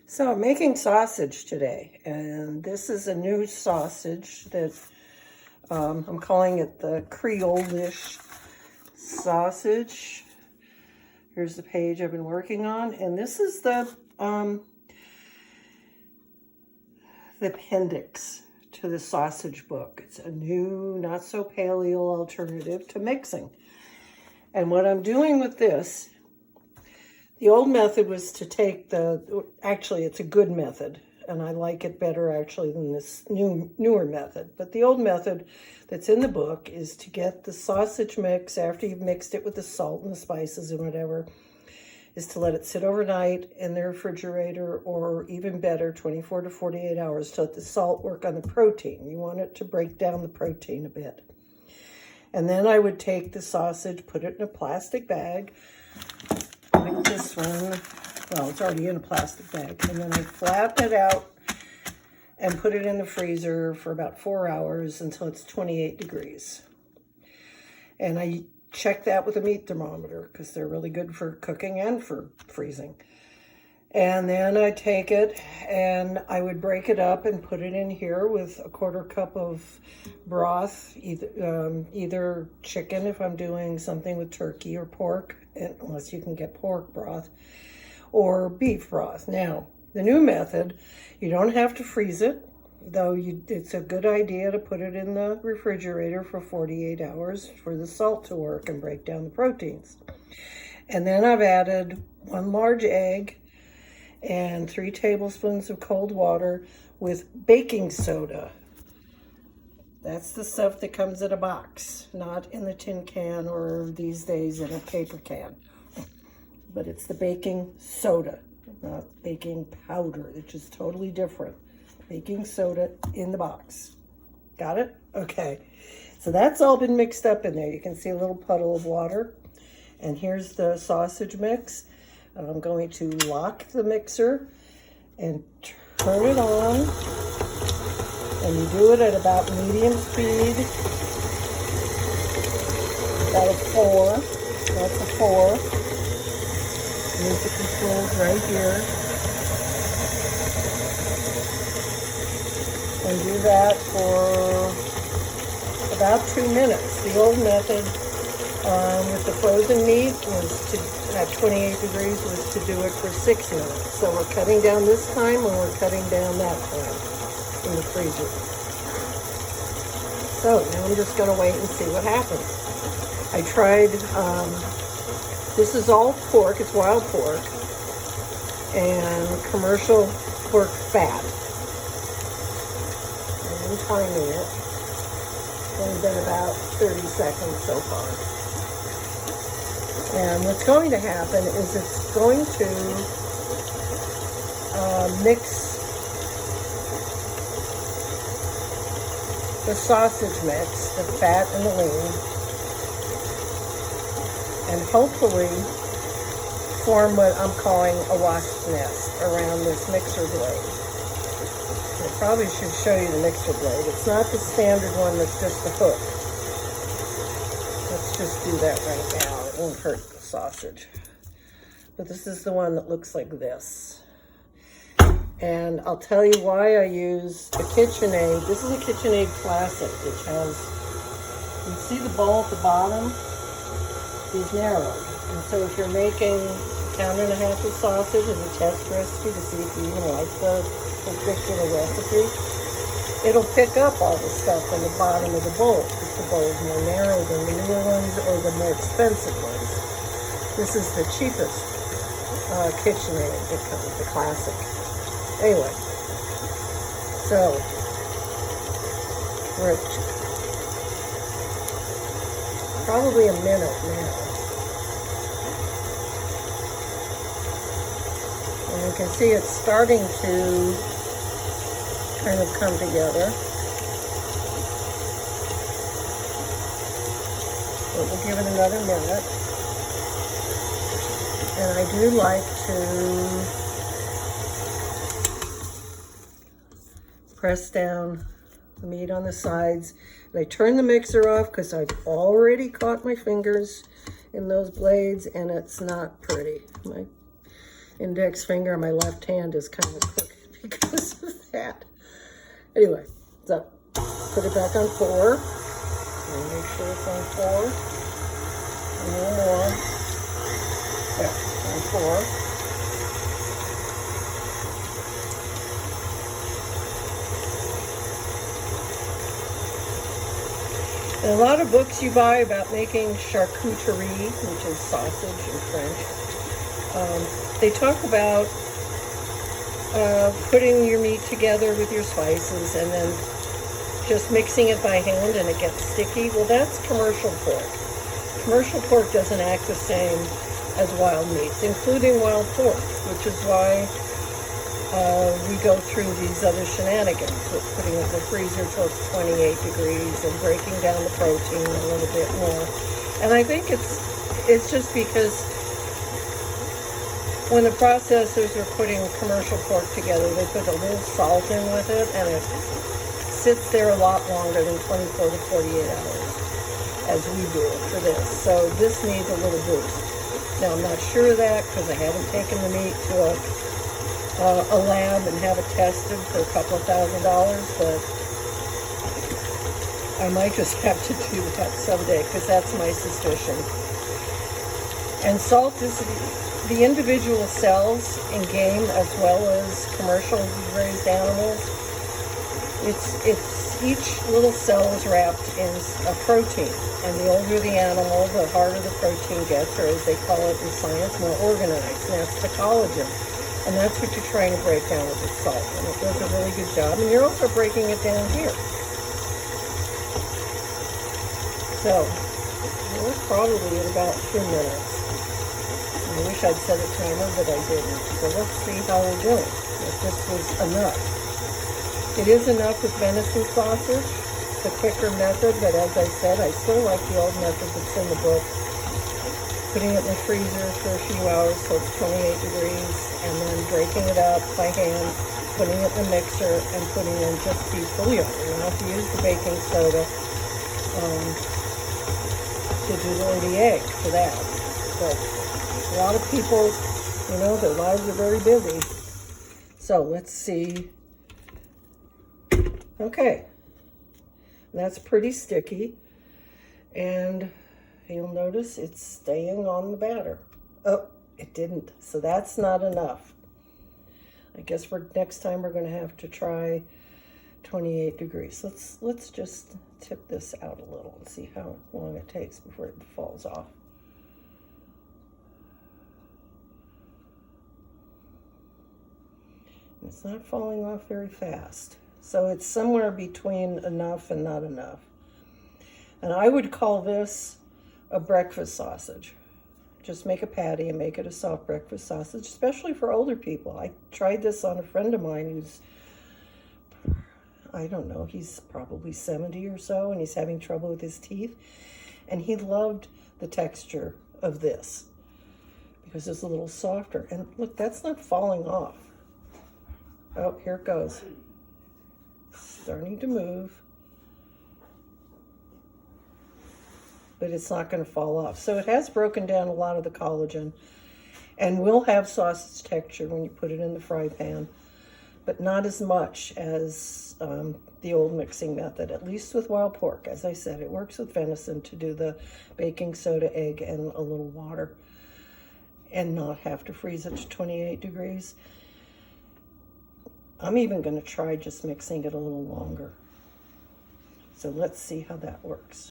So I'm making sausage today, and this is a new sausage that I'm calling it the Creole-ish sausage. Here's the page I've been working on, and this is the appendix to the sausage book. It's a new, not so paleo alternative to mixing. And what I'm doing with this, the old method was to take actually it's a good method, and I like it better actually than this newer method. But the old method that's in the book is to get the sausage mix after you've mixed it with the salt and the spices and whatever, is to let it sit overnight in the refrigerator, or even better, 24 to 48 hours to let the salt work on the protein. You want it to break down the protein a bit. And then I would take the sausage, put it in a plastic bag, like this one. Well, it's already in a plastic bag. And then I flatten it out and put it in the freezer for about 4 hours until it's 28 degrees. And I check that with a meat thermometer because they're really good for cooking and for freezing. And then I take it and I would break it up and put it in here with a 1/4 cup of broth, either chicken if I'm doing something with turkey or pork, unless you can get pork broth, or beef broth. Now, the new method, you don't have to freeze it, though it's a good idea to put it in the refrigerator for 48 hours for the salt to work and break down the proteins. And then I've added 1 large egg and 3 tablespoons of cold water with baking soda. That's the stuff that comes in a box, not in the tin can or these days in a paper can. But it's the baking soda, not baking powder, which is totally different. Baking soda in the box. Got it? Okay. So that's all been mixed up in there. You can see a little puddle of water. And here's the sausage mix. I'm going to lock the mixer and turn it on. And you do it at about medium speed. About a 4. That's a 4. Use the controls right here. And do that for about 2 minutes. The old method with the frozen meat was at 28 degrees was to do it for 6 minutes. So we're cutting down this time and we're cutting down that time in the freezer. So now I'm just going to wait and see what happens. I tried, this is all pork, it's wild pork, and commercial pork fat. I'm timing it. It's only been about 30 seconds so far. And what's going to happen is it's going to mix the sausage mix, the fat and the lean, and hopefully form what I'm calling a wasp's nest around this mixer blade. I probably should show you the mixer blade. It's not the standard one that's just the hook. Let's just do that right now. It won't hurt the sausage. But this is the one that looks like this. And I'll tell you why I use a KitchenAid. This is a KitchenAid Classic, which has, you see the bowl at the bottom is narrowed. And so if you're making 1.5 pounds of sausage as a test recipe to see if you even like the particular recipe, it'll pick up all the stuff on the bottom of the bowl. If the bowl is more narrow than the newer ones or the more expensive ones. This is the cheapest KitchenAid that comes, the Classic. Anyway, so we're at probably a minute now. And you can see it's starting to kind of come together. But we'll give it another minute. And I do like to press down the meat on the sides. And I turn the mixer off because I've already caught my fingers in those blades and it's not pretty. index finger on my left hand is kind of crooked because of that. Anyway, so put it back on 4. And make sure it's on 4. A little more. Yeah, on 4. And a lot of books you buy about making charcuterie, which is sausage in French, they talk about putting your meat together with your spices and then just mixing it by hand and it gets sticky. Well, that's commercial pork. Commercial pork doesn't act the same as wild meats, including wild pork, which is why we go through these other shenanigans with putting it in the freezer till it's 28 degrees and breaking down the protein a little bit more. And I think it's just because when the processors are putting commercial pork together, they put a little salt in with it, and it sits there a lot longer than 24 to 48 hours, as we do it for this. So this needs a little boost. Now, I'm not sure of that because I haven't taken the meat to a lab and have it tested for a couple of $1,000, but I might just have to do that someday because that's my suspicion. And salt is the individual cells in game as well as commercial raised animals. It's each little cell is wrapped in a protein, and the older the animal, the harder the protein gets, or as they call it in science, more organized, and that's the collagen. And that's what you're trying to break down with the salt. And it does a really good job. And you're also breaking it down here. So, we're probably at about 2 minutes. I wish I'd set a timer, but I didn't. So let's see how we're doing. If this was enough. It is enough with venison sausage. It's a quicker method, but as I said, I still like the old method that's in the book. Putting it in the freezer for a few hours so it's 28 degrees, and then breaking it up by hand, putting it in the mixer, and putting in just the bouillon. You don't have to use the baking soda to do the egg for that. But a lot of people, you know, their lives are very busy. So let's see. Okay. That's pretty sticky. And you'll notice it's staying on the batter. Oh, it didn't. So that's not enough. I guess next time we're going to have to try 28 degrees. Let's just tip this out a little and see how long it takes before it falls off. It's not falling off very fast. So it's somewhere between enough and not enough. And I would call this a breakfast sausage. Just make a patty and make it a soft breakfast sausage, especially for older people. I tried this on a friend of mine who's, I don't know, he's probably 70 or so, and he's having trouble with his teeth. And he loved the texture of this because it's a little softer. And look, that's not falling off. Oh, here it goes. Starting to move. But it's not going to fall off. So it has broken down a lot of the collagen and will have sausage texture when you put it in the fry pan, but not as much as the old mixing method, at least with wild pork. As I said, it works with venison to do the baking soda, egg, and a little water and not have to freeze it to 28 degrees. I'm even going to try just mixing it a little longer. So let's see how that works.